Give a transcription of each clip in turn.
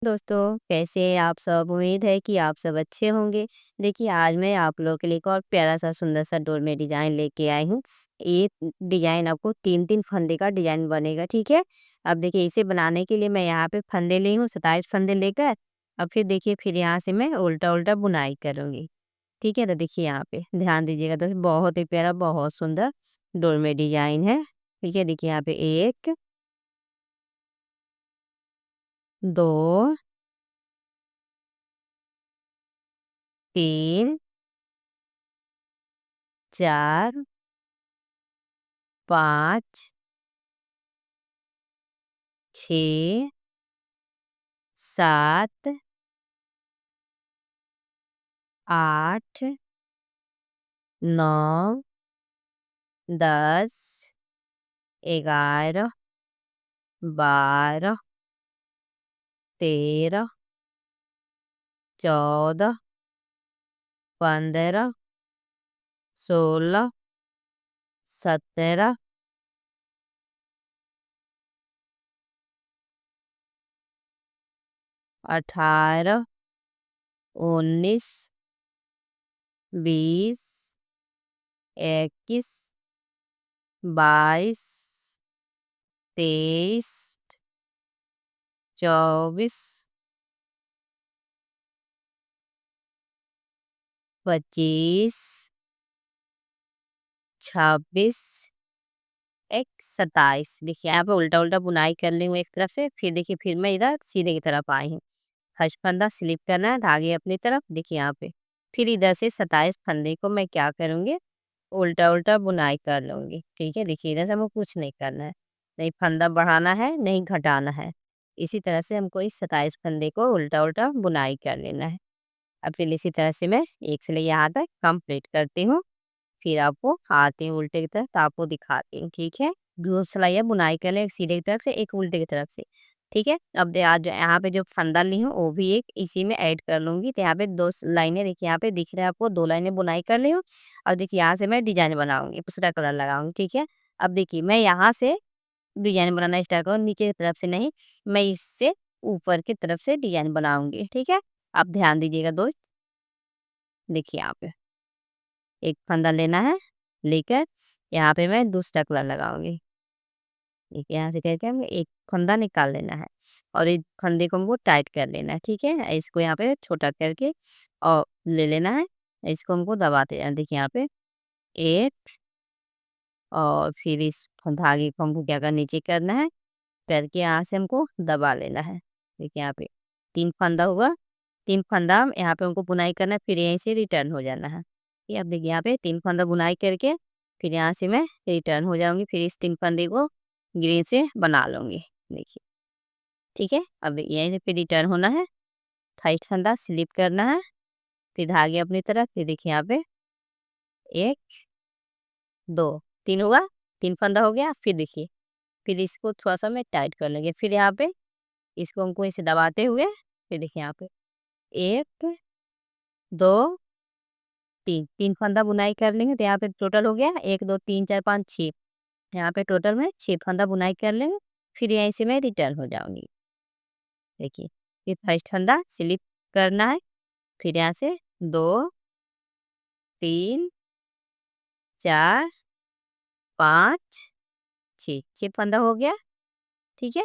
दोस्तों, कैसे हैं आप सब? उम्मीद है कि आप सब अच्छे होंगे। देखिए, आज मैं आप लोगों के लिए एक और प्यारा-सा सुंदर-सा डोरमेट डिज़ाइन लेके आई हूँ। ये डिज़ाइन आपको 3-3 फंदे का डिज़ाइन बनेगा, ठीक है? अब देखिए, इसे बनाने के लिए मैं यहाँ पे फंदे ली हूँ, 27 फंदे लेकर। अब फिर देखिए, फिर यहाँ से मैं उल्टा-उल्टा बुनाई करूँगी, ठीक है? तो देखिए यहाँ पे ध्यान दीजिएगा दोस्तों, बहुत ही प्यारा, बहुत सुंदर डोरमेट डिज़ाइन है, ठीक है? देखिए यहाँ पे 1, 2, 3, 4, 5, 6, 7, 8, 9, 10, 11, 12, 13, 14, 15, 16, 17, 18, 19, 20, 21, 22, 23, 24, 25, 26, एक 27। देखिए यहाँ पे उल्टा-उल्टा बुनाई कर ली हूँ एक तरफ से, फिर देखिए फिर मैं इधर सीधे की तरफ आई हूँ। फर्स्ट फंदा स्लिप करना है, धागे अपनी तरफ, देखिए यहाँ पे। फिर इधर से 27 फंदे को मैं क्या करूँगी, उल्टा-उल्टा बुनाई कर लूँगी, ठीक है? देखिए इधर से हमको कुछ नहीं करना है, नहीं फंदा बढ़ाना है, नहीं घटाना है। इसी तरह से हमको इस 27 फंदे को उल्टा-उल्टा बुनाई कर लेना है। अब फिर इसी तरह से मैं एक से लेके यहाँ तक कंप्लीट करती हूँ। फिर आपको आती हूँ उल्टे की तरफ तो आपको दिखाती हूँ, ठीक है? 2 सिलाइयाँ बुनाई कर लें, एक सीधे की तरफ से, एक उल्टे की तरफ से, ठीक है? अब दे आज यहाँ पे जो फंदा ली हूँ वो भी एक इसी में ऐड कर लूँगी। तो यहाँ पे 2 लाइनें देखिए यहाँ पे दिख रहा है आपको, 2 लाइनें बुनाई कर ली हूँ। और देखिए यहाँ से मैं डिज़ाइन बनाऊँगी, दूसरा कलर लगाऊँगी, ठीक है? अब देखिए मैं यहाँ से डिज़ाइन बनाना स्टार्ट करूँ, नीचे की तरफ से नहीं, मैं इससे ऊपर की तरफ से डिज़ाइन बनाऊँगी, ठीक है? आप ध्यान दीजिएगा दोस्त, देखिए यहाँ पे। एक फंदा लेना है, लेकर यहाँ पे मैं दूसरा कलर लगाऊंगी। एक यहाँ से करके हमें एक फंदा निकाल लेना है और एक फंदे को हमको टाइट कर लेना है, ठीक है? इसको यहाँ पे छोटा करके और ले लेना है, इसको हमको दबाते जाना। देखिए यहाँ पे एक, और फिर इस धागे को हमको क्या करना, नीचे करना है, करके यहाँ से हमको दबा लेना है। देखिए यहाँ पे 3 फंदा हुआ, 3 फंदा यहाँ पे हमको बुनाई करना है, फिर यहीं से रिटर्न हो जाना है। ये अब देखिए यहाँ पे 3 फंदा बुनाई करके फिर यहाँ से मैं रिटर्न हो जाऊँगी, फिर इस 3 फंदे को ग्रीन से बना लूँगी। देखिए, ठीक है? अब यहीं से फिर रिटर्न होना है, थाई फंदा स्लिप करना है, फिर धागे अपनी तरफ, फिर देखिए यहाँ पे 1, 2, 3 हुआ, 3 फंदा हो गया, फिर देखिए, फिर इसको थोड़ा-सा मैं टाइट कर लूँगी, फिर यहाँ पे इसको हमको ऐसे दबाते हुए, फिर देखिए यहाँ पे 1, 2, 3, 3 फंदा बुनाई कर लेंगे तो यहाँ पे टोटल हो गया 1, 2, 3, 4, 5, 6। यहाँ पे टोटल में 6 फंदा बुनाई कर लेंगे, फिर यहीं से मैं रिटर्न हो जाऊँगी। देखिए, फिर फर्स्ट फंदा स्लिप करना है, फिर यहाँ से 2, 3, 4, 5, 6, 6 फंदा हो गया, ठीक है?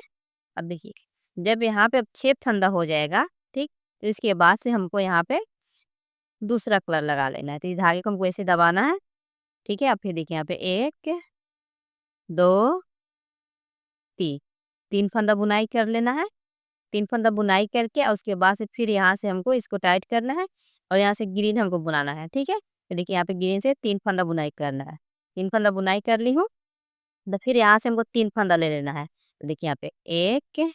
अब देखिए, जब यहाँ पे अब 6 फंदा हो जाएगा, ठीक? तो इसके बाद से हमको यहाँ पे दूसरा कलर लगा लेना है। तो इस धागे को हमको ऐसे दबाना है, ठीक है? अब फिर देखिए यहाँ पे 1, 2, 3, 3 फंदा बुनाई कर लेना है। 3 फंदा बुनाई करके और उसके बाद से फिर यहाँ से हमको इसको टाइट करना है और यहाँ से ग्रीन हमको बुनाना है, ठीक है? तो देखिए यहाँ पे ग्रीन से 3 फंदा बुनाई करना है। 3 फंदा बुनाई कर ली हूँ, तो फिर यहाँ से हमको 3 फंदा ले लेना है। तो देखिए यहाँ पे 1,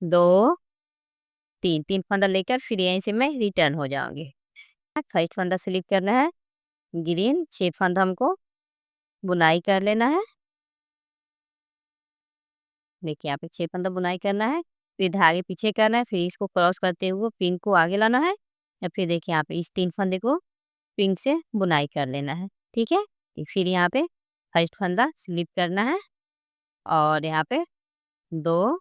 2, 3, 3 फंदा लेकर फिर यहीं से मैं रिटर्न हो जाऊँगी। फर्स्ट फंदा स्लिप करना है, ग्रीन 6 फंदा हमको बुनाई कर लेना है। देखिए यहाँ पे 6 फंदा बुनाई करना है, फिर धागे पीछे करना है, फिर इसको क्रॉस करते हुए पिन को आगे लाना है, या फिर देखिए यहाँ पे इस 3 फंदे को पिन से बुनाई कर लेना है, ठीक है? फिर यहाँ पे फर्स्ट फंदा स्लिप करना है और यहाँ पे 2,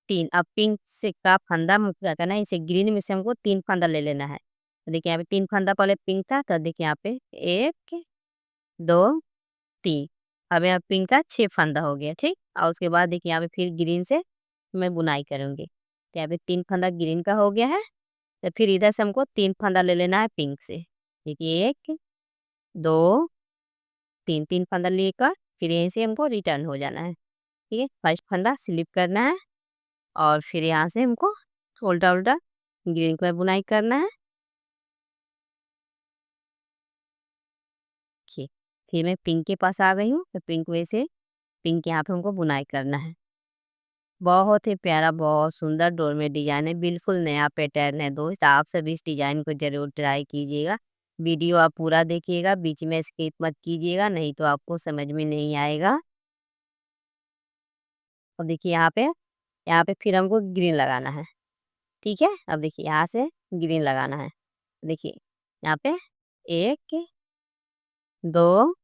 3। अब पिंक से का फंदा हमको क्या करना है, इसे ग्रीन में से हमको 3 फंदा ले लेना है। तो देखिए यहाँ पे 3 फंदा पहले पिंक था, तो देखिए यहाँ पे 1 2 3। अब यहाँ पिंक का 6 फंदा हो गया, ठीक। और उसके बाद देखिए यहाँ पे फिर ग्रीन से मैं बुनाई करूंगी। तो यहाँ पे 3 फंदा ग्रीन का हो गया है। तो फिर इधर से हमको 3 फंदा ले लेना है पिंक से। देखिए 1 2 3, 3 फंदा लेकर फिर यहीं से हमको रिटर्न हो जाना है। ठीक है, फर्स्ट फंदा स्लिप करना है और फिर यहाँ से हमको उल्टा उल्टा ग्रीन कलर बुनाई करना है। ठीक, फिर मैं पिंक के पास आ गई हूँ, तो पिंक में से पिंक यहाँ पे हमको बुनाई करना है। बहुत ही प्यारा, बहुत सुंदर डोरमेट डिजाइन है, बिल्कुल नया पैटर्न है दोस्त। आप सब इस डिजाइन को जरूर ट्राई कीजिएगा। वीडियो आप पूरा देखिएगा, बीच में स्किप मत कीजिएगा, नहीं तो आपको समझ में नहीं आएगा। और देखिए यहाँ पे फिर हमको ग्रीन लगाना है। ठीक है, अब देखिए यहाँ से ग्रीन लगाना है। देखिए यहाँ पे 1 2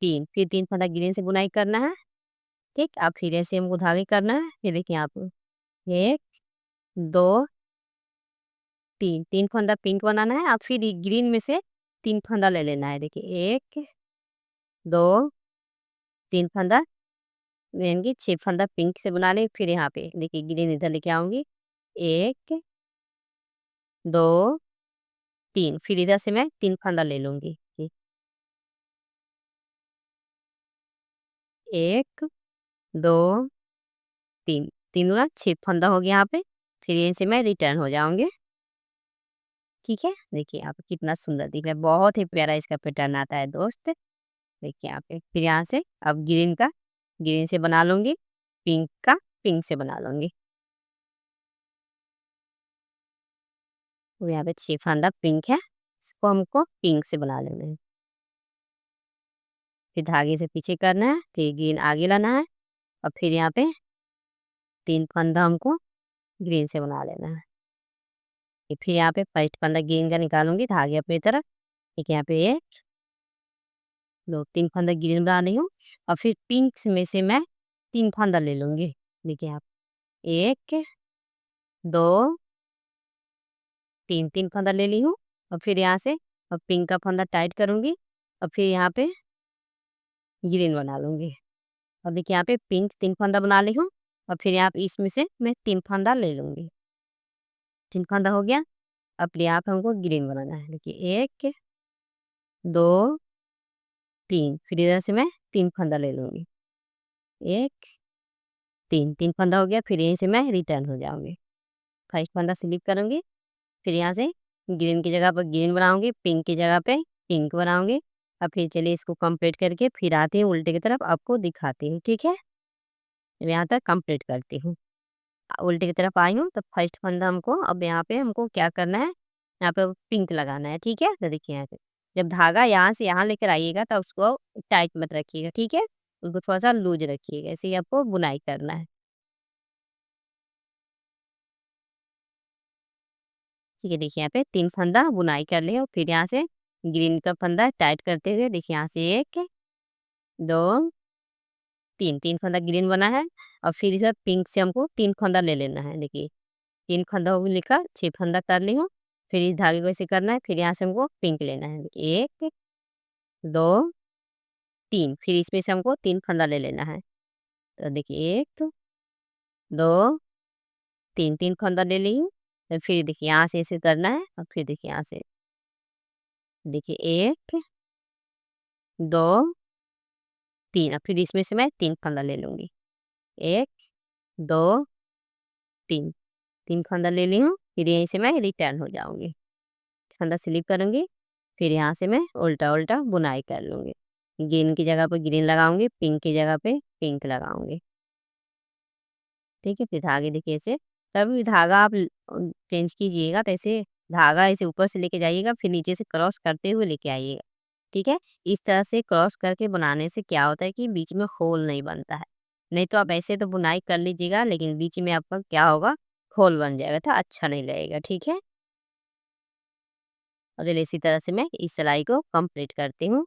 3, फिर 3 फंदा ग्रीन से बुनाई करना है। ठीक, अब फिर ऐसे हमको धागे करना है। फिर देखिए यहाँ पे 1 2 3, 3 फंदा पिंक बनाना है। अब फिर ग्रीन में से 3 फंदा ले लेना है। देखिए 1 2 3 फंदा, यानी कि 6 फंदा पिंक से बना ले। फिर यहाँ पे देखिए ग्रीन इधर लेके आऊंगी, 1 2 3, फिर इधर से मैं 3 फंदा ले लूंगी। 1 2 3, 3 गुना 6 फंदा हो गया यहाँ पे। फिर यहीं से मैं रिटर्न हो जाऊंगी। ठीक है, देखिए यहाँ पे कितना सुंदर दिख रहा है, बहुत ही प्यारा इसका पैटर्न आता है दोस्त। देखिए यहाँ पे फिर यहाँ से अब ग्रीन से बना लूंगी, पिंक का पिंक से बना लूंगी। तो यहाँ पे 6 फंदा पिंक है, इसको हमको पिंक से बना लेना है। फिर धागे से पीछे करना है, फिर ग्रीन आगे लाना है और फिर यहाँ पे 3 फंदा हमको ग्रीन से बना लेना है। फिर यहाँ पे फर्स्ट फंदा ग्रीन का निकालूंगी धागे अपनी तरफ। ठीक है, यहाँ पे 1 2 3 फंदा ग्रीन बना रही हूँ और फिर पिंक में से मैं 3 फंदा ले लूंगी। देखिए आप 1 2 3, 3 फंदा ले ली हूँ और फिर यहाँ से अब पिंक का फंदा टाइट करूंगी और फिर यहाँ पे ग्रीन बना लूंगी। और देखिए यहाँ पे पिंक 3 फंदा बना ली हूँ और फिर यहाँ पे इसमें से मैं 3 फंदा ले लूंगी। 3 फंदा हो गया। अब यहाँ पे हमको ग्रीन बनाना है। देखिए 1 2 3, फिर इधर से मैं 3 फंदा ले लूंगी। 1 3, 3 फंदा हो गया। फिर यहीं से मैं रिटर्न हो जाऊंगी, फर्स्ट फंदा स्लिप करूंगी। फिर यहाँ से ग्रीन की जगह पर ग्रीन बनाऊंगी, पिंक की जगह पे पिंक बनाऊंगी। अब फिर चलिए इसको कंप्लीट करके फिर आती हूँ उल्टे की तरफ, आपको दिखाती हूँ। ठीक है, यहाँ तक कंप्लीट करती हूँ। उल्टे की तरफ आई हूँ तो फर्स्ट फंदा हमको अब यहाँ पे हमको क्या करना है, यहाँ पे पिंक लगाना है। ठीक है, तो देखिए यहाँ पे जब धागा यहाँ से यहाँ लेकर आइएगा तो उसको टाइट मत रखिएगा। ठीक है, उसको थोड़ा सा लूज रखिएगा, ऐसे ही आपको बुनाई करना है। ठीक है, देखिए यहाँ पे 3 फंदा बुनाई कर लिए और फिर यहाँ से ग्रीन का फंदा टाइट करते हुए देखिए यहाँ से 1 2 3, 3 फंदा ग्रीन बना है और फिर इसे पिंक से हमको 3 फंदा ले लेना है। देखिए 3 फंदा हो लेकर 6 फंदा कर ली हूँ। फिर इस धागे को ऐसे करना है, फिर यहाँ से हमको पिंक लेना है। 1 2 3, फिर इसमें से हमको 3 फंदा ले लेना है। तो देखिए 1 2 3, 3 फंदा ले ली हूँ। तो फिर देखिए यहाँ से ऐसे करना है और फिर देखिए यहाँ से देखिए 1 2 3 और फिर इसमें से मैं 3 फंदा ले लूंगी। 1 2 3, 3 फंदा ले ली हूँ। फिर यहीं से मैं रिटर्न हो जाऊंगी, फंदा स्लिप करूंगी। फिर यहाँ से मैं उल्टा उल्टा बुनाई कर लूंगी, ग्रीन की जगह पर ग्रीन लगाऊंगी, पिंक की जगह पे पिंक लगाऊंगी। ठीक है, फिर धागे देखिए ऐसे कभी भी धागा आप चेंज कीजिएगा तो ऐसे धागा ऐसे ऊपर से लेके जाइएगा, फिर नीचे से क्रॉस करते हुए लेके आइएगा। ठीक है, इस तरह से क्रॉस करके बनाने से क्या होता है कि बीच में होल नहीं बनता है। नहीं तो आप ऐसे तो बुनाई कर लीजिएगा लेकिन बीच में आपका क्या होगा, होल बन जाएगा, तो अच्छा नहीं लगेगा। ठीक है, और चलिए इसी तरह से मैं इस सिलाई को कंप्लीट करती हूँ।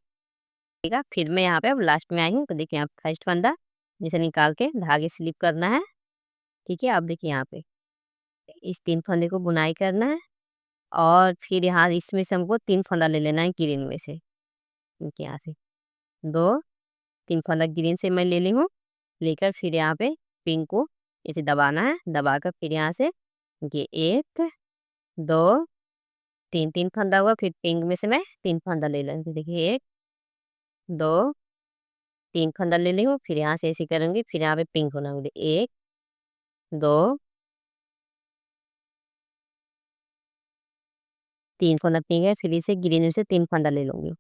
ठीक है, फिर मैं यहाँ पे अब लास्ट में आई हूँ तो देखिए यहाँ फर्स्ट फंदा जैसे निकाल के धागे स्लिप करना है। ठीक है, अब देखिए यहाँ पे इस 3 फंदे को बुनाई करना है और फिर यहाँ इसमें से हमको 3 फंदा ले लेना है ग्रीन में से। ठीक है, यहाँ से 2 3 फंदा ग्रीन से मैं ले ली हूँ। लेकर फिर यहाँ पे पिंक को ऐसे दबाना है, दबाकर फिर यहाँ से ये 1 2 3 3 फंदा हुआ, फिर पिंक में से मैं 3 फंदा ले लूँगी। देखिए 1 2 3 फंदा ले ली हूँ, फिर यहाँ से ऐसे करूँगी, फिर यहाँ पे पिंक बनाऊँगी 1 2 3 फंदा पिंक है, फिर इसे ग्रीन में से 3 फंदा ले लूँगी।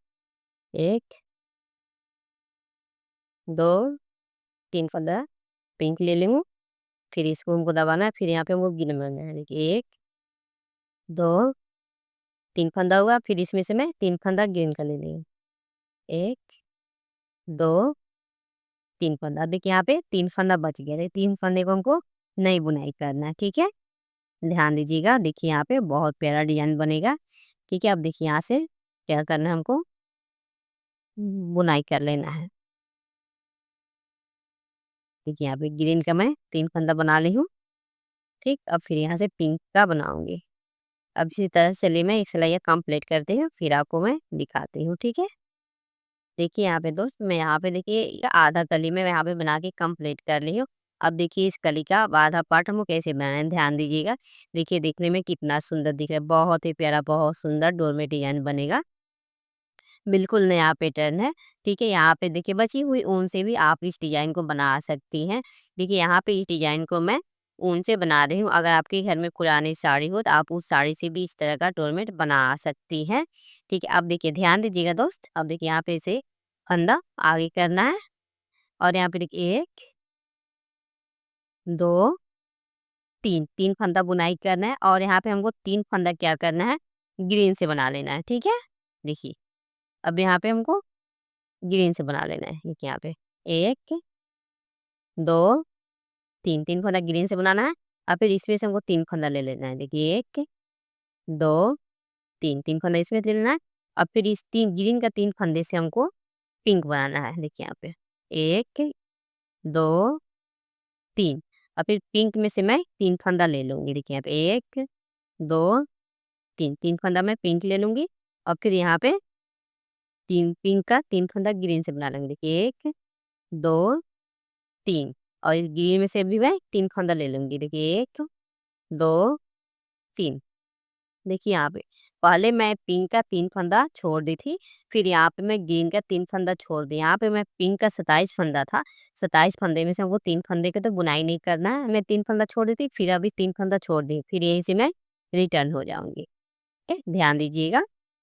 1 2 3 फंदा पिंक ले ली हूँ, फिर इसको हमको दबाना है, फिर यहाँ पे हमको ग्रीन बनाना है। देखिए 1 2 3 फंदा हुआ, फिर इसमें से मैं 3 फंदा ग्रीन का ले ली हूँ। 1 2 3 फंदा। अब देखिए यहाँ पे 3 फंदा बच गया है, 3 फंदे को हमको नई बुनाई करना है। ठीक है, ध्यान दीजिएगा। देखिए यहाँ पे बहुत प्यारा डिजाइन बनेगा। ठीक है, अब देखिए यहाँ से क्या करना है हमको, बुनाई कर लेना है। देखिए यहाँ पे ग्रीन का मैं 3 फंदा बना ली हूँ। ठीक, अब फिर यहाँ से पिंक का बनाऊंगी। अब इसी तरह से चलिए मैं एक सिलाइयाँ कंप्लीट करती हूँ, फिर आपको मैं दिखाती हूँ। ठीक है, देखिए यहाँ पे दोस्त, मैं यहाँ पे देखिए ये आधा कली में मैं यहाँ पे बना के कंप्लीट कर ली हूँ। अब देखिए इस कली का आधा पार्ट हमको कैसे बनाना है, ध्यान दीजिएगा। देखिए देखने में कितना सुंदर दिख रहा है, बहुत ही प्यारा, बहुत सुंदर डोरमेट डिजाइन बनेगा। बिल्कुल नया पैटर्न है। ठीक है, यहाँ पे देखिए बची हुई ऊन से भी आप इस डिजाइन को बना सकती हैं। देखिए यहाँ पे इस डिजाइन को मैं ऊन से बना रही हूँ। अगर आपके घर में पुरानी साड़ी हो तो आप उस साड़ी से भी इस तरह का डोरमेट बना सकती हैं। ठीक है, अब देखिए ध्यान दीजिएगा दोस्त। अब देखिए यहाँ पे इसे फंदा आगे करना है और यहाँ पे देखिए 1 2 3 3 फंदा बुनाई करना है और यहाँ पे हमको 3 फंदा क्या करना है, ग्रीन से बना लेना है। ठीक है, देखिए अब यहाँ पे हमको ग्रीन से बना लेना है। देखिए यहाँ पे 1 2 3 3 फंदा ग्रीन से बनाना है और फिर इसमें से हमको 3 फंदा ले लेना है। देखिए 1 2 3 3 फंदा इसमें ले लेना है और फिर इस तीन ग्रीन का 3 फंदे से हमको पिंक बनाना है। देखिए यहाँ पे 1 2 3 और फिर पिंक में से मैं 3 फंदा ले लूँगी। देखिए यहाँ पे 1 2 3 3 फंदा मैं पिंक ले लूँगी और फिर यहाँ पे 3 पिंक का 3 फंदा ग्रीन से बना लूँगी। देखिए 1 2 3 और इस ग्रीन में से भी मैं 3 फंदा ले लूँगी। देखिए 1 2 3। देखिए यहाँ पे पहले मैं पिंक का 3 फंदा छोड़ दी थी, फिर यहाँ पे मैं ग्रीन का 3 फंदा छोड़ दी। यहाँ पे मैं पिंक का 27 फंदा था, 27 फंदे में से हमको 3 फंदे के तो बुनाई नहीं करना है। मैं 3 फंदा छोड़ दी थी, फिर अभी 3 फंदा छोड़ दी, फिर यहीं से मैं रिटर्न हो जाऊँगी। ठीक है, ध्यान दीजिएगा,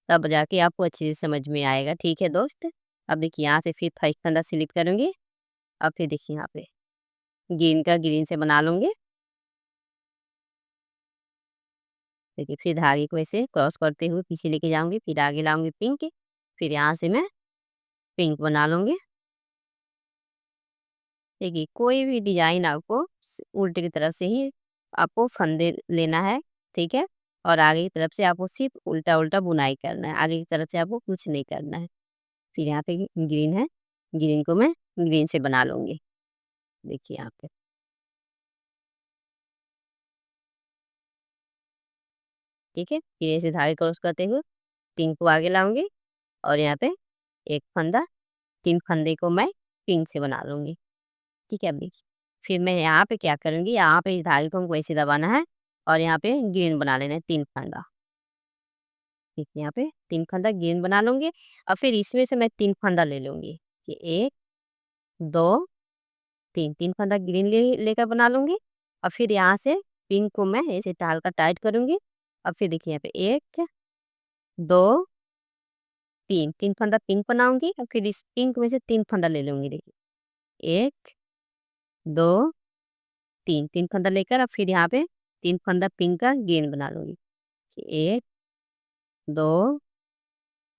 तब जाके आपको अच्छे से समझ में आएगा। ठीक है दोस्त, अब देखिए यहाँ से फिर फर्स्ट फंदा स्लिप करूँगी। अब फिर देखिए यहाँ पे ग्रीन का ग्रीन से बना लूँगी। देखिए फिर धागे को ऐसे क्रॉस करते हुए पीछे लेके जाऊँगी, फिर आगे लाऊँगी पिंक, फिर यहाँ से मैं पिंक बना लूँगी। देखिए कोई भी डिज़ाइन आपको उल्टे की तरफ से ही आपको फंदे लेना है। ठीक है, और आगे की तरफ से आपको सिर्फ उल्टा उल्टा बुनाई करना है, आगे की तरफ से आपको कुछ नहीं करना है। फिर यहाँ पे ग्रीन है, ग्रीन को मैं ग्रीन से बना लूँगी। देखिए यहाँ पे ठीक है, फिर ऐसे धागे क्रॉस करते हुए पिंक को आगे लाऊंगी और यहाँ पे एक फंदा, 3 फंदे को मैं पिंक से बना लूँगी। ठीक है, अब देखिए फिर मैं यहाँ पे क्या करूँगी, यहाँ पे इस धागे को हमको ऐसे दबाना है और यहाँ पे ग्रीन बना लेना है 3 फंदा। ठीक है, यहाँ पे 3 फंदा ग्रीन बना लूँगी और फिर इसमें से मैं 3 फंदा ले लूँगी। ये 1 2 3 3 फंदा ग्रीन लेकर बना लूँगी और फिर यहाँ से पिंक को मैं ऐसे हल्का टाइट करूँगी और फिर देखिए यहाँ पे 1 2 3 3 फंदा पिंक बनाऊँगी और फिर इस पिंक में से 3 फंदा ले लूँगी। देखिए 1 2 3 3 फंदा लेकर और फिर यहाँ पे 3 फंदा पिंक का ग्रीन बना लूँगी। 1 2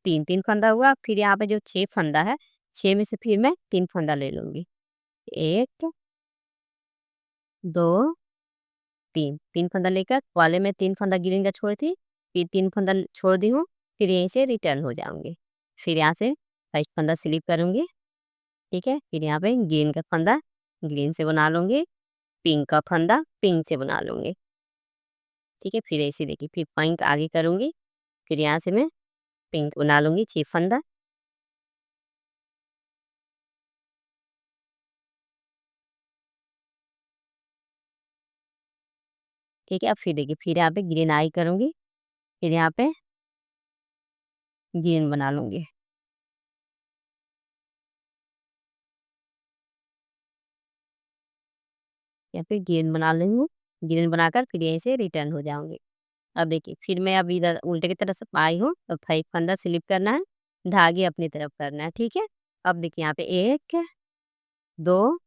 3 3 फंदा हुआ, फिर यहाँ पे जो 6 फंदा है, 6 में से फिर मैं 3 फंदा ले लूँगी। 1 2 3 3 फंदा लेकर वाले में 3 फंदा ग्रीन का छोड़ी थी, फिर 3 फंदा छोड़ दी हूँ, फिर यहीं से रिटर्न हो जाऊँगी। फिर यहाँ से फर्स्ट फंदा स्लिप करूँगी। ठीक है, फिर यहाँ पे ग्रीन का फंदा ग्रीन से बना लूँगी पिंक का फंदा पिंक से बना लूंगी। ठीक है, फिर ऐसे देखिए, फिर पिंक आगे करूंगी, फिर यहाँ से मैं पिंक बना लूंगी 6 फंदा। ठीक है, अब फिर देखिए, फिर यहाँ पे ग्रीन आई करूंगी, फिर यहाँ पे ग्रीन बना लूंगी। यहाँ पे ग्रीन बना लूंगी, ग्रीन बनाकर फिर यहीं से रिटर्न हो जाऊंगी। अब देखिए, फिर मैं अब इधर उल्टे की तरफ से आई हूँ, अब 5 फंदा स्लिप करना है, धागे अपनी तरफ करना है। ठीक है, अब देखिए यहाँ पे 1 2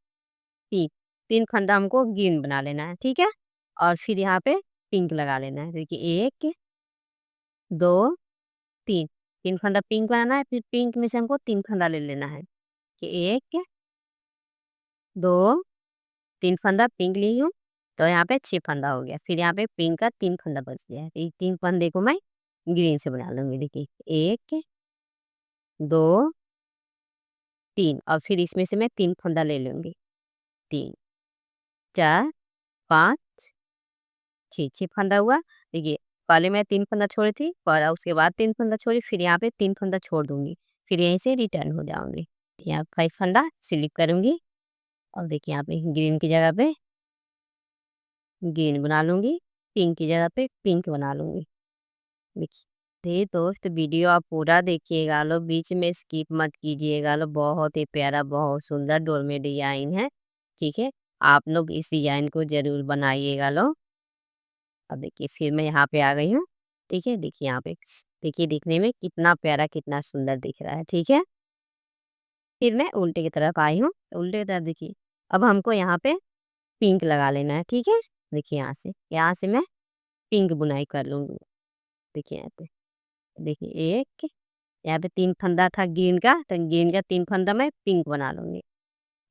3, 3 फंदा हमको ग्रीन बना लेना है। ठीक है, और फिर यहाँ पे पिंक लगा लेना है। देखिए 1 2 3, 3 फंदा पिंक बनाना है, फिर पिंक में से हमको 3 फंदा ले लेना है कि 1 2 3 फंदा पिंक ली हूँ, तो यहाँ पे 6 फंदा हो गया। फिर यहाँ पे पिंक का 3 फंदा बच गया है, तो ये 3 फंदे को मैं ग्रीन से बना लूंगी। देखिए 1 2 3, और फिर इसमें से मैं 3 फंदा ले लूंगी, 3 4 5 6, 6 फंदा हुआ। देखिए, पहले मैं 3 फंदा छोड़ी थी, और उसके बाद 3 फंदा छोड़ी, फिर यहाँ पे 3 फंदा छोड़ दूंगी, फिर यहीं से रिटर्न हो जाऊंगी। यहाँ 5 फंदा स्लिप करूंगी, और देखिए यहाँ पे ग्रीन की जगह पे ग्रीन बना लूंगी, पिंक की जगह पे पिंक बना लूंगी। देखिए, तो दोस्त वीडियो आप पूरा देखिएगा लो, बीच में स्किप मत कीजिएगा लो, बहुत ही प्यारा बहुत सुंदर डोरमेट डिजाइन है। ठीक है, आप लोग इस डिजाइन को जरूर बनाइएगा लो। अब देखिए, फिर मैं यहाँ पे आ गई हूँ। ठीक है, देखिए यहाँ पे, देखिए दिखने में कितना प्यारा कितना सुंदर दिख रहा है। ठीक है, फिर मैं उल्टे की तरफ आई हूँ, उल्टे की तरफ देखिए, अब हमको यहाँ पे पिंक लगा लेना है। ठीक है, देखिए यहाँ से मैं पिंक बुनाई कर लूंगी। देखिए यहाँ पे, देखिए एक, यहाँ पे 3 फंदा था ग्रीन का, तो ग्रीन का 3 फंदा मैं पिंक बना लूंगी।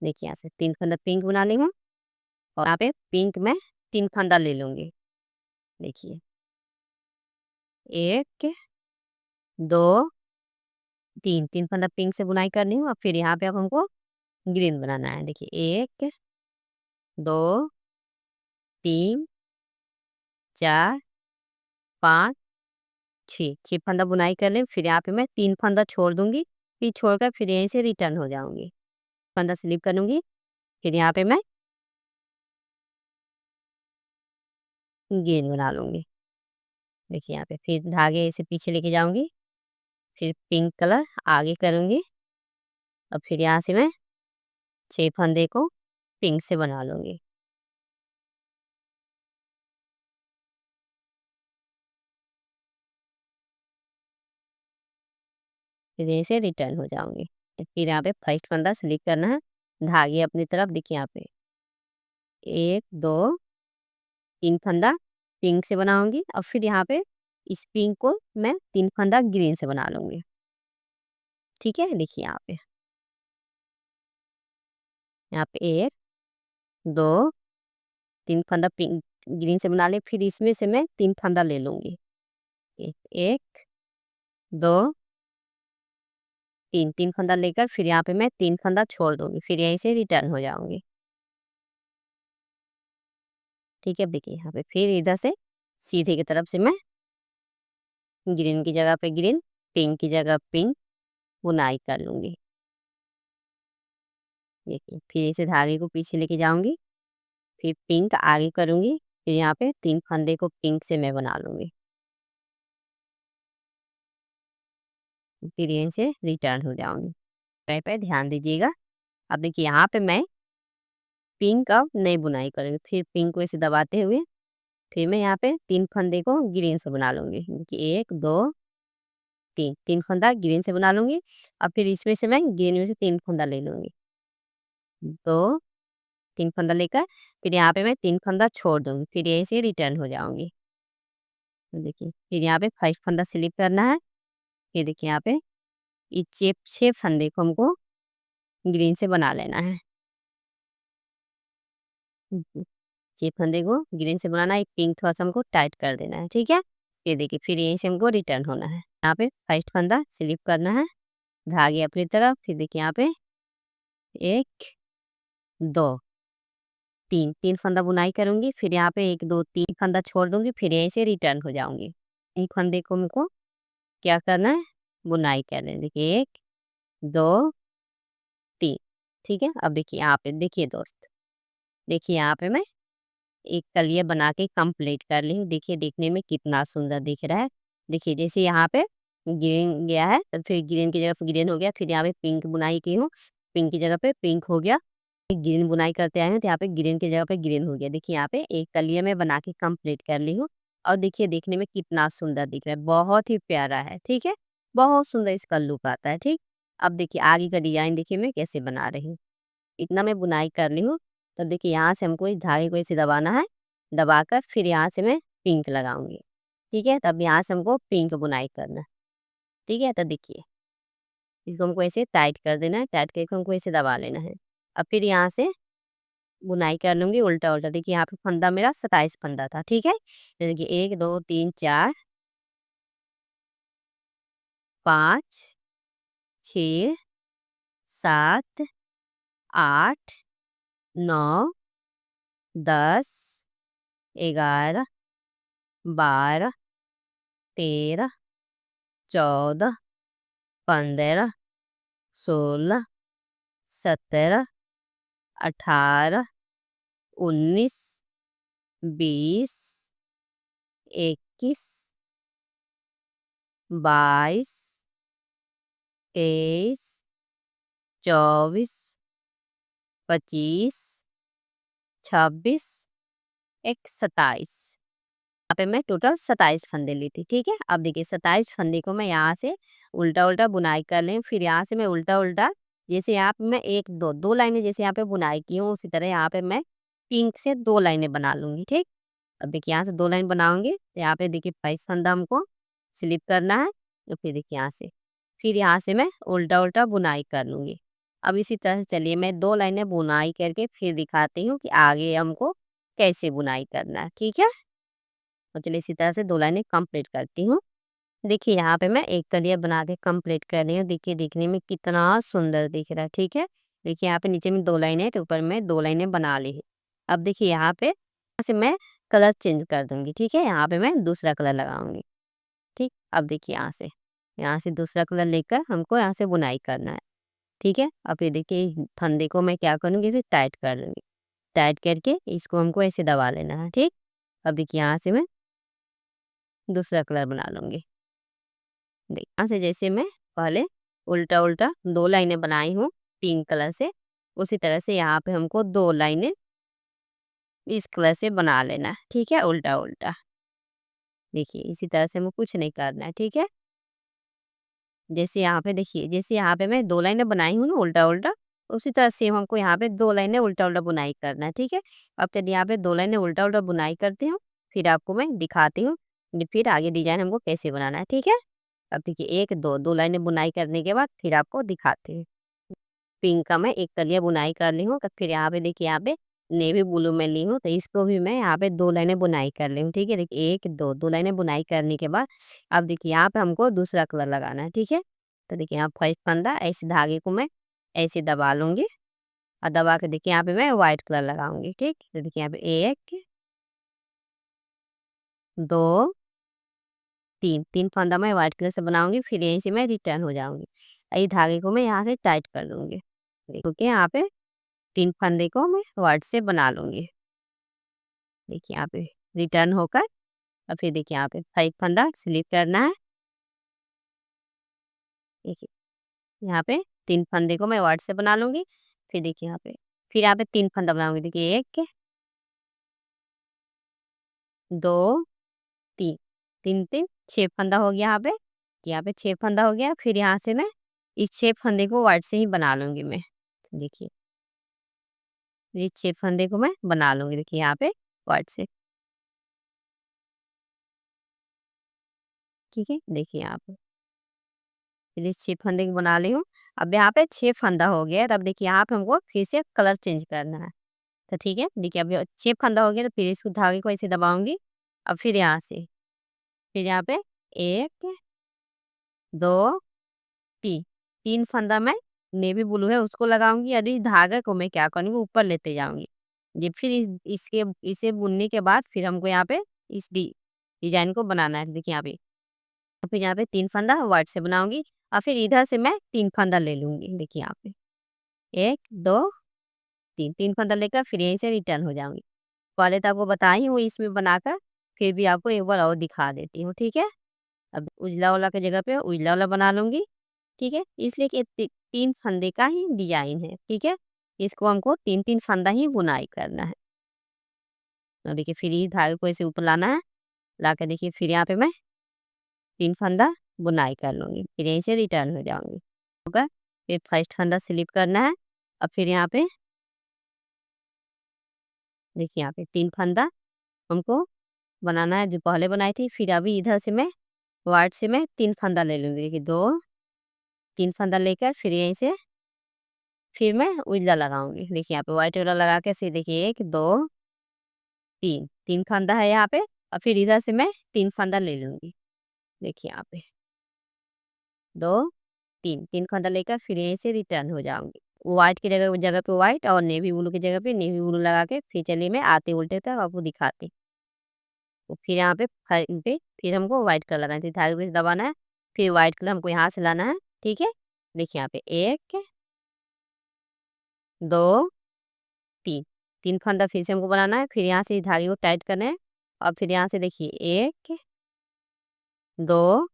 देखिए यहाँ से 3 फंदा पिंक बना ली हूँ, और यहाँ पे पिंक में 3 फंदा ले लूंगी। देखिए 1 2 3, 3 फंदा पिंक से बुनाई करनी हूँ, और फिर यहाँ पे अब हमको ग्रीन बनाना है। देखिए 1 2 3 4 5 6, 6 फंदा बुनाई कर ले, फिर यहाँ पे मैं 3 फंदा छोड़ दूंगी, फिर छोड़कर फिर यहीं से रिटर्न हो जाऊंगी, फंदा स्लिप करूंगी, फिर यहाँ पे मैं गेंद बना लूंगी। देखिए यहाँ पे फिर धागे ऐसे पीछे लेके जाऊंगी, फिर पिंक कलर आगे करूंगी, और फिर यहाँ से मैं 6 फंदे को पिंक से बना लूंगी। फिर यहीं से रिटर्न हो जाऊंगी। फिर यहाँ पे फर्स्ट फंदा स्लिप करना है, धागे अपनी तरफ। देखिए यहाँ पे 1 2 3 फंदा पिंक से बनाऊंगी, और फिर यहाँ पे इस पिंक को मैं 3 फंदा ग्रीन से बना लूंगी। ठीक है, देखिए यहाँ पे 1 2 3 फंदा पिंक ग्रीन से बना ले, फिर इसमें से मैं 3 फंदा ले लूंगी। 1 2 3, 3 फंदा लेकर फिर यहाँ पे मैं 3 फंदा छोड़ दूंगी, फिर यहीं से रिटर्न हो जाऊंगी। ठीक है, अब देखिए यहाँ पे फिर इधर से सीधे की तरफ से मैं ग्रीन की जगह पे ग्रीन, पिंक की जगह पिंक बुनाई कर लूंगी। देखिए, फिर इसे धागे को पीछे लेके जाऊंगी, फिर पिंक आगे करूंगी, फिर यहाँ पे 3 फंदे को पिंक से मैं बना लूंगी, फिर यहीं से रिटर्न हो जाऊंगी। पे ध्यान दीजिएगा। अब देखिए यहाँ पे मैं पिंक अब नई बुनाई करूंगी, फिर पिंक को ऐसे दबाते हुए फिर मैं यहाँ पे 3 फंदे को ग्रीन से बना लूंगी। देखिए 1 2 3, 3 फंदा ग्रीन से बना लूंगी, और फिर इसमें से मैं ग्रीन में से 3 फंदा ले लूंगी, 2 3 फंदा लेकर फिर यहाँ पे मैं 3 फंदा छोड़ दूंगी, फिर यहीं से रिटर्न हो जाऊंगी। तो देखिए, फिर यहाँ पे 5 फंदा स्लिप करना है। ये देखिए यहाँ पे ये 6 फंदे को हमको ग्रीन से बना लेना है। 6 फंदे को ग्रीन से बनाना है, एक पिंक थोड़ा सा हमको टाइट कर देना है। ठीक है, ये देखिए फिर यहीं से हमको रिटर्न होना है। यहाँ पे फर्स्ट फंदा स्लिप करना है, धागे अपनी तरफ, फिर देखिए यहाँ पे 1 2 तीन तीन फंदा बुनाई करूंगी, फिर यहाँ पे एक दो तीन फंदा छोड़ दूंगी, फिर यहीं से रिटर्न हो जाऊंगी। एक फंदे को हमको क्या करना है, बुनाई करना है। देखिए, एक दो तीन। ठीक है, अब देखिए यहाँ पे, देखिए दोस्त, देखिए यहाँ पे मैं एक कलिया बना के कंप्लीट कर ली हूँ। देखिए देखने में कितना सुंदर दिख रहा है। देखिए जैसे यहाँ पे ग्रीन गया है, तो फिर ग्रीन की जगह पे ग्रीन हो गया, फिर यहाँ पे पिंक बुनाई की हूँ, पिंक की जगह पे पिंक हो गया, ग्रीन बुनाई करते आए हैं तो यहाँ पे ग्रीन की जगह पे ग्रीन हो गया। देखिए यहाँ पे एक कलिया में बना के कंप्लीट कर ली हूँ। और देखिए देखने में कितना सुंदर दिख रहा है, बहुत ही प्यारा है। ठीक है, बहुत सुंदर इसका लुक आता है। ठीक, अब देखिए आगे का डिजाइन देखिए मैं कैसे बना रही हूँ। इतना मैं बुनाई कर ली हूँ, तब देखिए यहाँ से हमको इस धागे को ऐसे दबाना है, दबाकर फिर यहाँ से मैं पिंक लगाऊंगी। ठीक है, तब यहाँ से हमको पिंक बुनाई करना है। ठीक है, तो देखिए इसको हमको ऐसे टाइट कर देना है, टाइट करके हमको ऐसे दबा लेना है। अब फिर यहाँ से बुनाई कर लूंगी उल्टा उल्टा। देखिए यहाँ पे फंदा मेरा 27 फंदा था। ठीक है, तो देखिए 27 यहाँ पे मैं टोटल 27 फंदे ली थी। ठीक है, अब देखिए 27 फंदे को मैं यहाँ से उल्टा उल्टा बुनाई कर लें, फिर यहाँ से मैं उल्टा उल्टा, जैसे यहाँ पे मैं एक दो दो लाइनें जैसे यहाँ पे बुनाई की हूँ, उसी तरह यहाँ पे मैं पिंक से दो लाइनें बना लूंगी। ठीक, अब देखिए यहाँ से दो लाइन बनाऊंगी, तो यहाँ पे देखिए 22 फंदा हमको स्लिप करना है। तो फिर देखिए यहाँ से, फिर यहाँ से मैं उल्टा उल्टा बुनाई कर लूंगी। अब इसी तरह से चलिए मैं दो लाइनें बुनाई करके फिर दिखाती हूँ कि आगे हमको कैसे बुनाई करना है। ठीक है, तो चलिए इसी तरह से दो लाइनें कंप्लीट करती हूँ। देखिए यहाँ पे मैं एक कलिया बना के कंप्लीट कर रही हूँ। देखिए दिखने में कितना सुंदर दिख रहा है। ठीक है, देखिए यहाँ पे नीचे में दो लाइनें, तो ऊपर में दो लाइनें बना ली है। अब देखिए यहाँ से मैं कलर चेंज कर दूंगी। ठीक है, यहाँ पे मैं दूसरा कलर लगाऊंगी। ठीक, अब देखिए यहाँ से दूसरा कलर लेकर हमको यहाँ से बुनाई करना है। ठीक है, अब ये देखिए फंदे को मैं क्या करूँगी, इसे टाइट कर लूँगी। टाइट करके इसको हमको ऐसे दबा लेना है। ठीक, अब देखिए यहाँ से मैं दूसरा कलर बना लूंगी। देख यहाँ से जैसे मैं पहले उल्टा उल्टा दो लाइनें बनाई हूँ पिंक कलर से, उसी तरह से यहाँ पे हमको दो लाइनें इस कलर से बना लेना है। ठीक है, उल्टा उल्टा। देखिए इसी तरह से हमें कुछ नहीं करना है। ठीक है, जैसे यहाँ पे देखिए, जैसे यहाँ पे मैं दो लाइनें बनाई हूँ ना उल्टा उल्टा, उसी तरह से हमको यहाँ पे दो लाइनें उल्टा उल्टा बुनाई करना है। ठीक है, अब तक यहाँ पे दो लाइनें उल्टा उल्टा बुनाई करती हूँ, फिर आपको मैं दिखाती हूँ फिर आगे डिजाइन हमको कैसे बनाना है। ठीक है, अब देखिए एक दो दो लाइनें बुनाई करने के बाद फिर आपको दिखाती हूँ। पिंक का मैं एक कलिया बुनाई कर ली हूँ, तो फिर यहाँ पे देखिए यहाँ पे नेवी ब्लू में ली हूँ, तो इसको भी मैं यहाँ पे दो लाइनें बुनाई कर ली हूँ। ठीक है, देखिए एक दो दो लाइनें बुनाई करने के बाद अब देखिए यहाँ पे हमको दूसरा कलर लगाना है। ठीक है, तो देखिए यहाँ फर्स्ट फंदा ऐसे धागे को मैं ऐसे दबा लूंगी, और दबा के देखिए यहाँ पे मैं व्हाइट कलर लगाऊंगी। ठीक, तो देखिए यहाँ पे एक दो तीन तीन फंदा मैं व्हाइट कलर से बनाऊंगी, फिर यहीं से मैं रिटर्न हो जाऊंगी। ये धागे को मैं यहाँ से टाइट कर दूंगी, क्योंकि यहाँ पे तीन फंदे को मैं व्हाइट से बना लूंगी। देखिए यहाँ पे रिटर्न होकर, और फिर देखिए यहाँ पे फाइव फंदा स्लिप करना है। देखिए यहाँ पे तीन फंदे को मैं व्हाइट से बना लूंगी, फिर देखिए यहाँ पे तीन फंदा बनाऊंगी। देखिए एक दो तीन, तीन तीन छह फंदा हो गया। यहाँ पे छह फंदा हो गया, फिर यहाँ से मैं इस छह फंदे को व्हाइट से ही बना लूंगी मैं। देखिए ये छह फंदे को मैं बना लूंगी, देखिए यहाँ पे व्हाइट से। ठीक है, देखिए यहाँ पे फिर इस छह फंदे को बना ली हूँ। अब यहाँ पे छह फंदा हो गया, तब देखिए यहाँ पे हमको फिर से कलर चेंज करना है। तो ठीक है, देखिए अब ये छह फंदा हो गया, तो फिर इसको धागे को ऐसे दबाऊंगी। अब फिर यहाँ से, फिर यहाँ पे एक दो तीन, तीन फंदा मैं नेवी ब्लू है उसको लगाऊंगी, और इस धागे को मैं क्या करूंगी ऊपर लेते जाऊंगी। ये फिर इसके इसे बुनने के बाद फिर हमको यहाँ पे इस डिजाइन को बनाना है। देखिए यहाँ पे, फिर यहाँ पे 3 फंदा व्हाइट से बनाऊंगी और फिर इधर से मैं 3 फंदा ले लूंगी। देखिए यहाँ पे 1 2 3, 3 फंदा लेकर फिर यहीं से रिटर्न हो जाऊंगी। पहले तो आपको बताई हूँ इसमें बनाकर, फिर भी आपको एक बार और दिखा देती हूँ, ठीक है। अब उजला वाला की जगह पे उजला वाला बना लूंगी, ठीक है। इसलिए कि 3 फंदे का ही डिजाइन है, ठीक है। इसको हमको 3-3 फंदा ही बुनाई करना है। और देखिए फिर ये धागे को ऐसे ऊपर लाना है, ला के देखिए फिर यहाँ पे मैं 3 फंदा बुनाई कर लूंगी, फिर यहीं से रिटर्न हो जाऊंगी। होगा, फिर फर्स्ट फंदा स्लिप करना है और फिर यहाँ पे देखिए यहाँ पे 3 फंदा हमको बनाना है जो पहले बनाई थी। फिर अभी इधर से मैं वाइट से मैं 3 फंदा ले लूंगी। देखिए 2 3 फंदा लेकर फिर यहीं से फिर मैं उजला लगाऊंगी। देखिए यहाँ पे व्हाइट वाला लगा के फिर देखिए 1 2 3, 3 फंदा है यहाँ पे और फिर इधर से मैं 3 फंदा ले लूंगी। देखिए यहाँ पे 2 3, 3 फंदा लेकर फिर यहीं से रिटर्न हो जाऊंगी। व्हाइट की जगह जगह पे व्हाइट और नेवी ब्लू की जगह पे नेवी ब्लू लगा के फिर चलिए मैं आते उल्टे तक आपको दिखाती। तो फिर यहाँ पे पे फिर हमको व्हाइट कलर लगाना है, धागे को ऐसे दबाना है, फिर व्हाइट कलर हमको यहाँ से लाना है, ठीक है। देखिए यहाँ पे 1 2 3, 3 फंदा फिर से हमको बनाना है, फिर यहाँ से इस धागे को टाइट करना है और फिर यहाँ से देखिए 1 2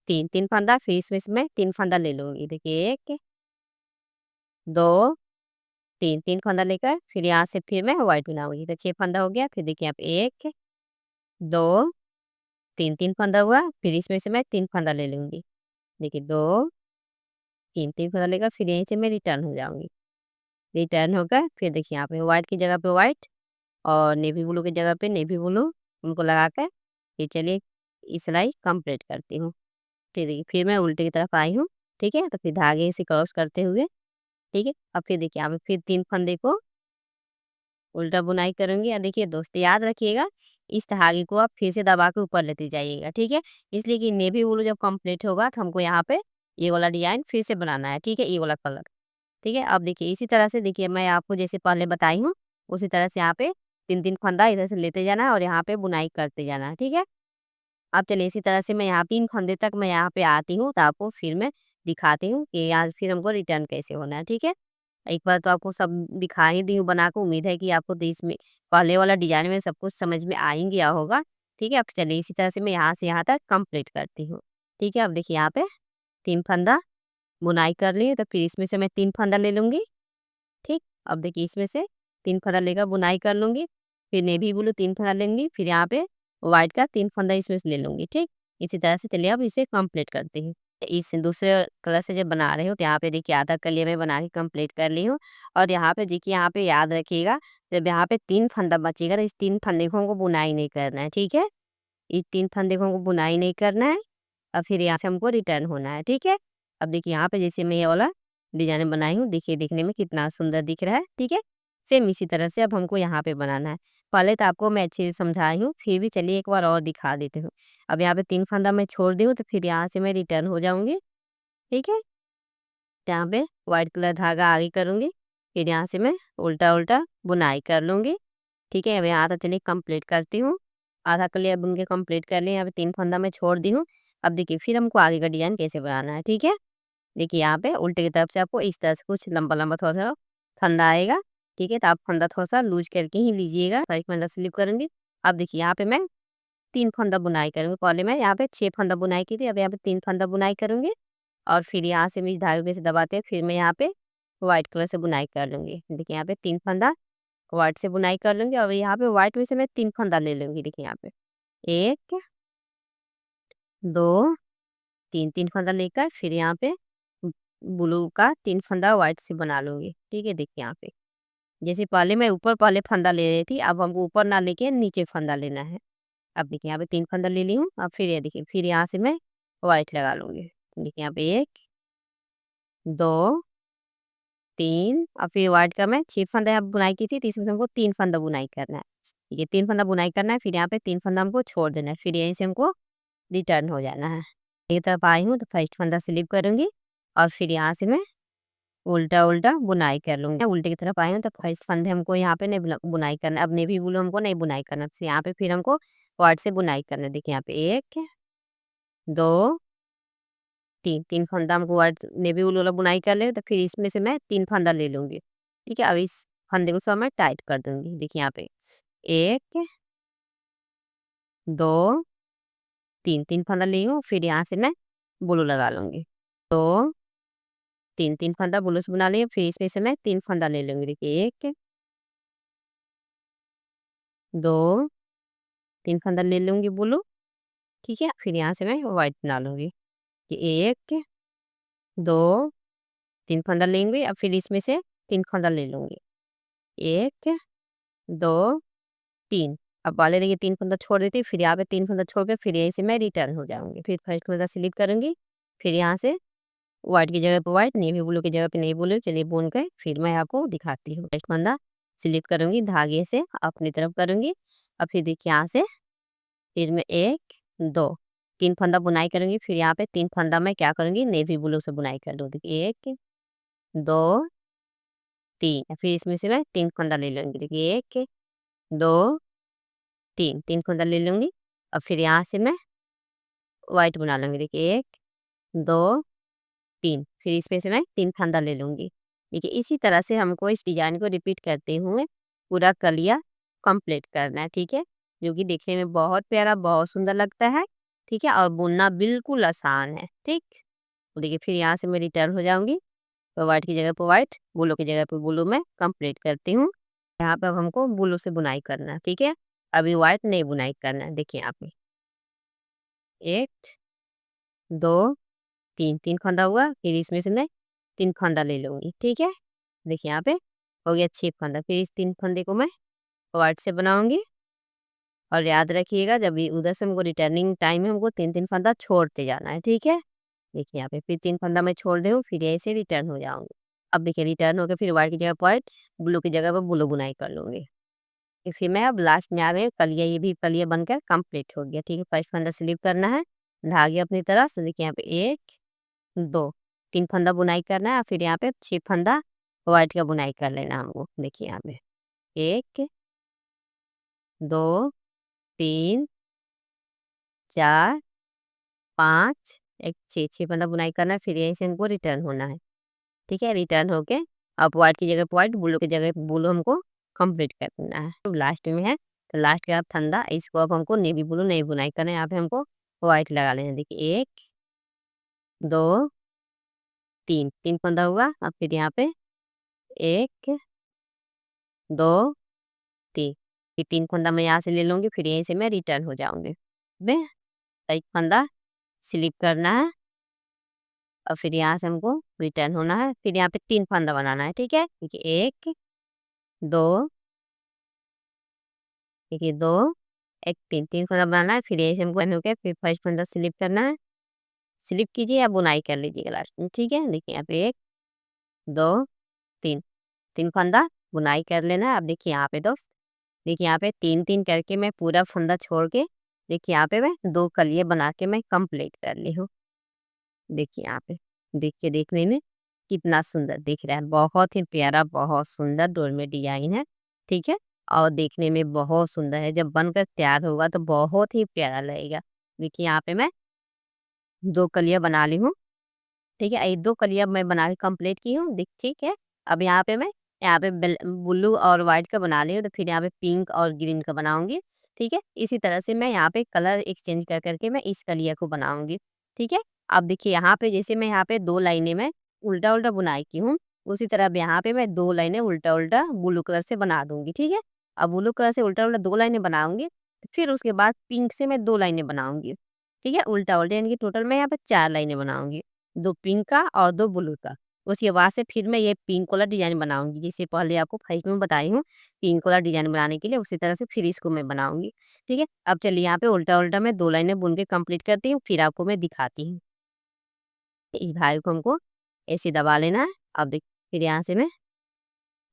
3, 3 फंदा फिर इसमें से मैं 3 फंदा ले लूंगी। देखिए 1 2 3, 3 फंदा लेकर फिर यहाँ से फिर मैं व्हाइट बनाऊंगी। तो 6 फंदा हो गया। फिर देखिए यहाँ पे 1 2 3, 3 फंदा हुआ, फिर इसमें से मैं 3 फंदा ले लूंगी। देखिए 2 3, 3 फंदा लेकर फिर यहीं से मैं रिटर्न हो जाऊंगी। रिटर्न होकर फिर देखिए यहाँ पे व्हाइट की जगह पे व्हाइट और नेवी ब्लू की जगह पे नेवी ब्लू उनको लगा कर ये चलिए इस सिलाई कंप्लीट करती हूँ। फिर देखिए फिर मैं उल्टे की तरफ आई हूँ, ठीक है। तो फिर धागे से क्रॉस करते हुए, ठीक है। अब फिर देखिए यहाँ पे फिर 3 फंदे को उल्टा बुनाई करूंगी। और देखिए दोस्त याद रखिएगा इस धागे को आप फिर से दबा के ऊपर लेते जाइएगा, ठीक है। इसलिए कि नेवी ब्लू जब कंप्लीट होगा तो हमको यहाँ पे ये वाला डिजाइन फिर से बनाना है, ठीक है, ये वाला कलर, ठीक है। अब देखिए इसी तरह से देखिए मैं आपको जैसे पहले बताई हूँ उसी तरह से यहाँ पे 3-3 फंदा इधर से लेते जाना है और यहाँ पे बुनाई करते जाना है, ठीक है। अब चलिए इसी तरह से मैं यहाँ 3 फंदे तक मैं यहाँ पे आती हूँ तो आपको फिर मैं दिखाती हूँ कि यहाँ फिर हमको रिटर्न कैसे होना है, ठीक है। एक बार तो आपको सब दिखा ही दी हूँ बना के, उम्मीद है कि आपको तो इसमें पहले वाला डिजाइन में सब कुछ समझ में आ ही गया होगा, ठीक है। अब चलिए इसी तरह से मैं यहाँ से यहाँ तक कंप्लीट करती हूँ, ठीक है। अब देखिए यहाँ पे 3 फंदा बुनाई कर ली तो फिर इसमें से मैं 3 फंदा ले लूंगी, ठीक। अब देखिए इसमें से 3 फंदा लेकर बुनाई कर लूंगी, फिर नेवी ब्लू 3 फंदा लेंगी, फिर यहाँ पे व्हाइट का 3 फंदा इसमें से ले लूंगी, ठीक। इसी तरह से चलिए अब इसे कंप्लीट करती हूँ। इस दूसरे कलर से जब बना रही हूँ तो यहाँ पे देखिए आधा कलिया मैं बना के कंप्लीट कर ली हूँ। और यहाँ पे देखिए यहाँ पे याद रखिएगा जब यहाँ पे 3 फंदा बचेगा तो इस 3 फंदे को बुनाई नहीं करना है, ठीक है। इस 3 फंदे को बुनाई नहीं करना है और फिर यहाँ से हमको रिटर्न होना है, ठीक है। अब देखिए यहाँ पे जैसे मैं ये वाला डिजाइन बनाई हूँ, देखिए देखने में कितना सुंदर दिख रहा है, ठीक है। सेम इसी तरह से अब हमको यहाँ पे बनाना है। पहले तो आपको मैं अच्छे से समझाई हूँ, फिर भी चलिए एक बार और दिखा देती हूँ। अब यहाँ पे 3 फंदा मैं छोड़ दी हूँ तो फिर यहाँ से मैं रिटर्न हो जाऊंगी, ठीक है। यहाँ पे व्हाइट कलर धागा आगे करूंगी, फिर यहाँ से मैं उल्टा उल्टा बुनाई कर लूंगी, ठीक है। अब यहाँ तक चलिए कंप्लीट करती हूँ। आधा कलिया बुन के कंप्लीट कर लिया। यहाँ पे 3 फंदा मैं छोड़ दी हूँ। अब देखिए फिर हमको आगे का डिजाइन कैसे बनाना है, ठीक है। देखिए यहाँ पे उल्टे की तरफ से आपको इस तरह से कुछ लंबा लंबा थोड़ा सा फंदा आएगा, ठीक है। तो आप फंदा थोड़ा सा लूज करके ही लीजिएगा, एक फंदा स्लिप करूंगी। अब देखिए यहाँ पे मैं 3 फंदा बुनाई करूंगी। पहले मैं यहाँ पे 6 फंदा बुनाई की थी, अब यहाँ पे 3 फंदा बुनाई करूंगी और फिर यहाँ से मैं इस धागे से दबाते हैं, फिर मैं यहाँ पे व्हाइट कलर से बुनाई कर लूंगी। देखिए यहाँ पे 3 फंदा व्हाइट से बुनाई कर लूंगी और यहाँ पे व्हाइट में से मैं 3 फंदा ले लूंगी। देखिए यहाँ पे 1 2 3, 3 फंदा लेकर फिर यहाँ पे ब्लू का 3 फंदा व्हाइट से बना लूंगी, ठीक है। देखिए यहाँ पे जैसे पहले मैं ऊपर पहले फंदा ले रही थी, अब हमको ऊपर ना लेके नीचे फंदा लेना है। अब देखिए यहाँ पे 3 फंदा ले ली हूँ। अब फिर ये देखिए फिर यहाँ से मैं व्हाइट लगा लूंगी। देखिए यहाँ पे 1 2 3 और फिर व्हाइट का मैं 6 फंदा यहाँ बुनाई की थी, तो इसमें से हमको 3 फंदा बुनाई करना है, ठीक है। 3 फंदा बुनाई करना है, फिर यहाँ पे 3 फंदा हमको छोड़ देना है, फिर यहीं से हमको रिटर्न हो जाना है। ये तरफ आई हूँ तो फर्स्ट फंदा स्लिप करूंगी और फिर यहाँ से मैं उल्टा उल्टा बुनाई कर लूंगी। उल्टे की तरफ आएंगे तो फर्स्ट फंदे हमको यहाँ पे नहीं बुनाई करना, अब नेवी ब्लू हमको नहीं बुनाई करना, तो यहाँ पे फिर हमको वार्ड से बुनाई करना। देखिए यहाँ पे 1 2 3, 3 फंदा हमको वार्ड नेवी ब्लू वाला बुनाई कर ले, तो फिर इसमें से मैं 3 फंदा ले लूंगी। ठीक है, अब इस फंदे को सब मैं टाइट कर दूंगी। देखिए यहाँ पे 1 2 3, 3 फंदा ली हूँ, फिर यहाँ से मैं ब्लू लगा लूंगी। 2 3, 3 फंदा ब्लू से बना लिए, फिर इसमें से मैं 3 फंदा ले लूंगी। देखिए 1 2 3 फंदा ले लूंगी ब्लू। ठीक है, फिर यहाँ से मैं व्हाइट बना लूंगी कि 1 2 3 फंदा लेंगे, अब फिर इसमें से 3 फंदा ले लूंगी। 1 2 3, अब वाले देखिए 3 फंदा छोड़ देती, फिर यहाँ पे 3 फंदा छोड़ के फिर यहीं से मैं रिटर्न हो जाऊंगी। फिर फर्स्ट फंदा स्लिप करूंगी, फिर यहाँ से व्हाइट की जगह पे व्हाइट, नेवी ब्लू की जगह पे नेवी ब्लू, चलिए बुन कर फिर मैं आपको दिखाती हूँ। फर्स्ट फंदा स्लिप करूंगी, धागे से अपनी तरफ करूंगी, और फिर देखिए यहाँ से फिर मैं 1 2 3 फंदा बुनाई करूंगी, फिर यहाँ पे 3 फंदा मैं क्या करूंगी, नेवी ब्लू से बुनाई कर लूँगी। 1 2 3, फिर इसमें से मैं 3 फंदा ले लूंगी। देखिए 1 2 3, 3 फंदा ले लूंगी, और फिर यहाँ से मैं व्हाइट बना लूंगी। देखिए 1 2 3, फिर इसमें से मैं 3 फंदा ले लूंगी। देखिए इसी तरह से हमको इस डिजाइन को रिपीट करते हुए पूरा कलिया कंप्लीट करना है। ठीक है, जो कि देखने में बहुत प्यारा, बहुत सुंदर लगता है। ठीक है, और बुनना बिल्कुल आसान है। ठीक, तो देखिए फिर यहाँ से मैं रिटर्न हो जाऊंगी, तो व्हाइट की जगह पर व्हाइट, ब्लू की जगह पर ब्लू में कंप्लीट करती हूँ। यहाँ पे अब हमको ब्लू से बुनाई करना है। ठीक है, अभी व्हाइट नहीं बुनाई करना है। देखिए यहाँ पे 1 2 3, 3 फंदा हुआ, फिर इसमें से मैं 3 फंदा ले लूंगी। ठीक है, देखिए यहाँ पे हो गया 6 फंदा, फिर इस 3 फंदे को मैं व्हाइट से बनाऊंगी। और याद रखिएगा, जब भी उधर से हमको रिटर्निंग टाइम में हमको 3 3 फंदा छोड़ते जाना है। ठीक है, देखिए यहाँ पे फिर 3 फंदा मैं छोड़ दे हूँ, फिर यहीं से रिटर्न हो जाऊंगी। अब देखिए रिटर्न होकर फिर व्हाइट की जगह व्हाइट, ब्लू की जगह पर ब्लू बुनाई कर लूंगी। फिर मैं अब लास्ट में आ गई कलिया, ये भी कलिया बनकर कंप्लीट हो गया। ठीक है, फर्स्ट फंदा स्लिप करना है, धागे अपनी तरफ से। देखिए यहाँ पे 1 2 3 फंदा बुनाई करना है, फिर यहाँ पे 6 फंदा व्हाइट का बुनाई कर लेना हमको। देखिए यहाँ पे 1 2 3 4 5 एक 6 फंदा बुनाई करना है, फिर यहीं से हमको रिटर्न होना है। ठीक है, रिटर्न होके अब व्हाइट की जगह पे व्हाइट, ब्लू की जगह पे ब्लू हमको कंप्लीट करना है। तो लास्ट में है, तो लास्ट का फंदा इसको अब हमको नेवी ब्लू नहीं बुनाई करना है, यहाँ पे हमको व्हाइट लगा लेना है। देखिए 1 2 3, 3 फंदा हुआ, अब फिर यहाँ पे 1 2 3, फिर 3 फंदा मैं यहाँ से ले लूंगी, फिर यहीं से मैं रिटर्न हो जाऊंगी। मैं एक फंदा स्लिप करना है, और फिर यहाँ से हमको रिटर्न होना है, फिर यहाँ पे 3 फंदा बनाना है। ठीक है, देखिए 1 2 देखिए 2 1 3, 3 फंदा बनाना है, फिर यहीं से हमको एंड हो गया, फिर फर्स्ट फंदा स्लिप करना है, स्लिप कीजिए या बुनाई कर लीजिएगा लास्ट में। ठीक है, देखिए यहाँ पे 1 2 3, 3 फंदा बुनाई कर लेना है। अब देखिए यहाँ पे दोस्त, देखिए यहाँ पे 3 3 करके मैं पूरा फंदा छोड़ के, देखिए यहाँ पे मैं 2 कलिए बना के मैं कंप्लीट कर ली हूँ। देखिए यहाँ पे देख के देखने में कितना सुंदर दिख रहा है, बहुत ही प्यारा, बहुत सुंदर डोरमेट डिजाइन है। ठीक है, और देखने में बहुत सुंदर है, जब बनकर तैयार होगा तो बहुत ही प्यारा लगेगा। देखिए यहाँ पे मैं 2 कलियां बना ली हूँ। ठीक है, ये 2 कलियां मैं बना के कंप्लीट की हूँ। देख ठीक है, अब यहाँ पे मैं यहाँ पे ब्लू और व्हाइट का बना ली हूँ, तो फिर यहाँ पे पिंक और ग्रीन का बनाऊंगी। ठीक है, इसी तरह से मैं यहाँ पे कलर एक्सचेंज कर करके मैं इस कलिया को बनाऊंगी। ठीक है, अब देखिए यहाँ पे जैसे मैं यहाँ पे 2 लाइनें में उल्टा उल्टा बुनाई की हूँ, उसी तरह अब यहाँ पे मैं 2 लाइनें उल्टा उल्टा ब्लू कलर से बना दूंगी। ठीक है, अब ब्लू कलर से उल्टा उल्टा 2 लाइनें बनाऊंगी, फिर उसके बाद पिंक से मैं 2 लाइनें बनाऊंगी। ठीक है, उल्टा उल्टा, यानी कि टोटल मैं यहाँ पे 4 लाइनें बनाऊंगी, 2 पिंक का और 2 ब्लू का। उसके बाद से फिर मैं ये पिंक वाला डिजाइन बनाऊंगी, जैसे पहले आपको फर्स्ट में बताई हूँ पिंक वाला डिजाइन बनाने के लिए, उसी तरह से फिर इसको मैं बनाऊंगी। ठीक है, अब चलिए यहाँ पे उल्टा उल्टा मैं 2 लाइनें बुन के कंप्लीट करती हूँ, फिर आपको मैं दिखाती हूँ। इस धागे को हमको ऐसे दबा लेना है। अब देख, फिर यहाँ से मैं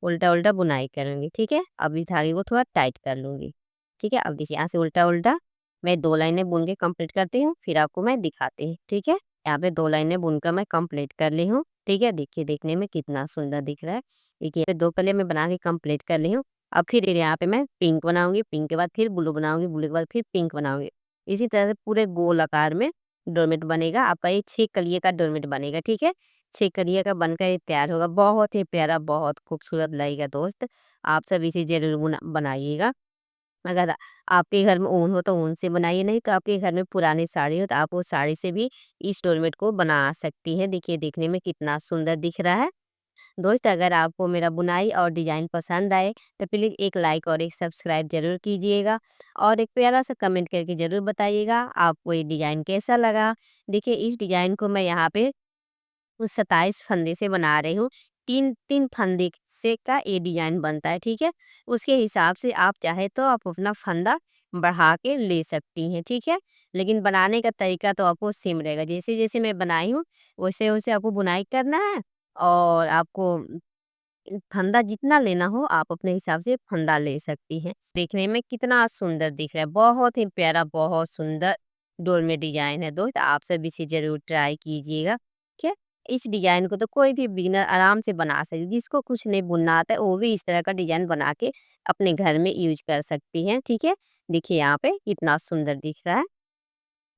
उल्टा उल्टा बुनाई करूंगी। ठीक है, अब इस धागे को थोड़ा टाइट कर लूंगी। ठीक है, अब देखिए यहाँ से उल्टा उल्टा मैं 2 लाइनें बुन के कंप्लीट करती हूँ, फिर आपको मैं दिखाती हूँ। ठीक है, यहाँ पे 2 लाइनें बुनकर मैं कंप्लीट कर ली हूँ। ठीक है, देखिए देखने में कितना सुंदर दिख रहा है। देखिए यहाँ पे 2 कलर मैं बना के कंप्लीट कर ली हूँ। अब फिर यहाँ पे मैं पिंक बनाऊँगी, पिंक के बाद फिर ब्लू बनाऊँगी, ब्लू के बाद फिर पिंक बनाऊँगी। इसी तरह से पूरे गोल आकार में डोरमेट बनेगा। आपका ये 6 कलिए का डोरमेट बनेगा, ठीक है? 6 कलिए का बनकर ये तैयार होगा। बहुत ही प्यारा, बहुत खूबसूरत लगेगा दोस्त। आप सब इसे ज़रूर बनाइएगा। अगर आपके घर में ऊन हो तो ऊन से बनाइए, नहीं तो आपके घर में पुरानी साड़ी हो तो आप वो साड़ी से भी इस डोरमेट को बना सकती हैं। देखिए देखने में कितना सुंदर दिख रहा है। दोस्त अगर आपको मेरा बुनाई और डिज़ाइन पसंद आए तो प्लीज़ एक लाइक और एक सब्सक्राइब ज़रूर कीजिएगा और एक प्यारा सा कमेंट करके ज़रूर बताइएगा आपको ये डिज़ाइन कैसा लगा। देखिए इस डिज़ाइन को मैं यहाँ पे 27 फंदे से बना रही हूँ। 3-3 फंदे से का ये डिज़ाइन बनता है, ठीक है? उसके हिसाब से आप चाहे तो आप अपना फंदा बढ़ा के ले सकती हैं, ठीक है? लेकिन बनाने का तरीका तो आपको सेम रहेगा। जैसे-जैसे मैं बनाई हूँ, वैसे-वैसे आपको बुनाई करना है और आपको फंदा जितना लेना हो आप अपने हिसाब से फंदा ले सकती हैं। देखने में कितना सुंदर दिख रहा है, बहुत ही प्यारा, बहुत सुंदर डोर में डिजाइन है दोस्त। आप सब इसे जरूर ट्राई कीजिएगा, ठीक है? इस डिजाइन को तो कोई भी बिगिनर आराम से बना सकती, जिसको कुछ नहीं बुनना आता है वो भी इस तरह का डिजाइन बना के अपने घर में यूज कर सकती हैं, ठीक है? देखिए यहाँ पे कितना सुंदर दिख रहा है।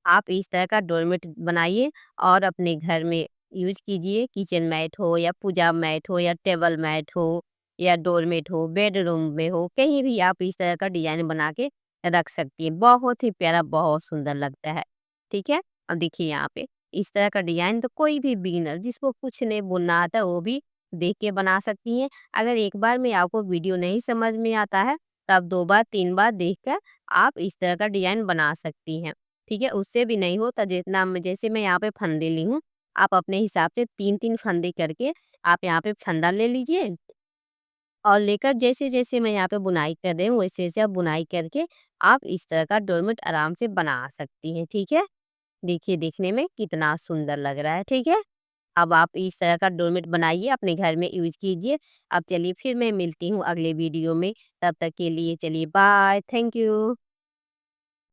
आप इस तरह का डोरमेट बनाइए और अपने घर में यूज कीजिए। किचन मैट हो या पूजा मैट हो या टेबल मैट हो या डोरमेट हो, बेडरूम में हो, कहीं भी आप इस तरह का डिजाइन बना के रख सकती हैं। बहुत ही प्यारा, बहुत सुंदर लगता है, ठीक है? अब देखिए यहाँ पे इस तरह का डिजाइन तो कोई भी बिगिनर जिसको कुछ नहीं बुनना आता वो भी देख के बना सकती हैं। अगर एक बार में आपको वीडियो नहीं समझ में आता है तो आप 2 बार 3 बार देखकर आप इस तरह का डिजाइन बना सकती हैं, ठीक है? उससे भी नहीं हो तो जितना जैसे मैं यहाँ पे फंदे ली हूँ, आप अपने हिसाब से 3-3 फंदे करके आप यहाँ पे फंदा ले लीजिए और लेकर जैसे-जैसे मैं यहाँ पे बुनाई कर रही हूँ, वैसे-वैसे आप बुनाई करके आप इस तरह का डोरमेट आराम से बना सकती हैं, ठीक है? देखिए देखने में कितना सुंदर लग रहा है, ठीक है? अब आप इस तरह का डोरमेट बनाइए, अपने घर में यूज़ कीजिए। अब चलिए फिर मैं मिलती हूँ अगले वीडियो में, तब तक के लिए चलिए बाय, थैंक यू।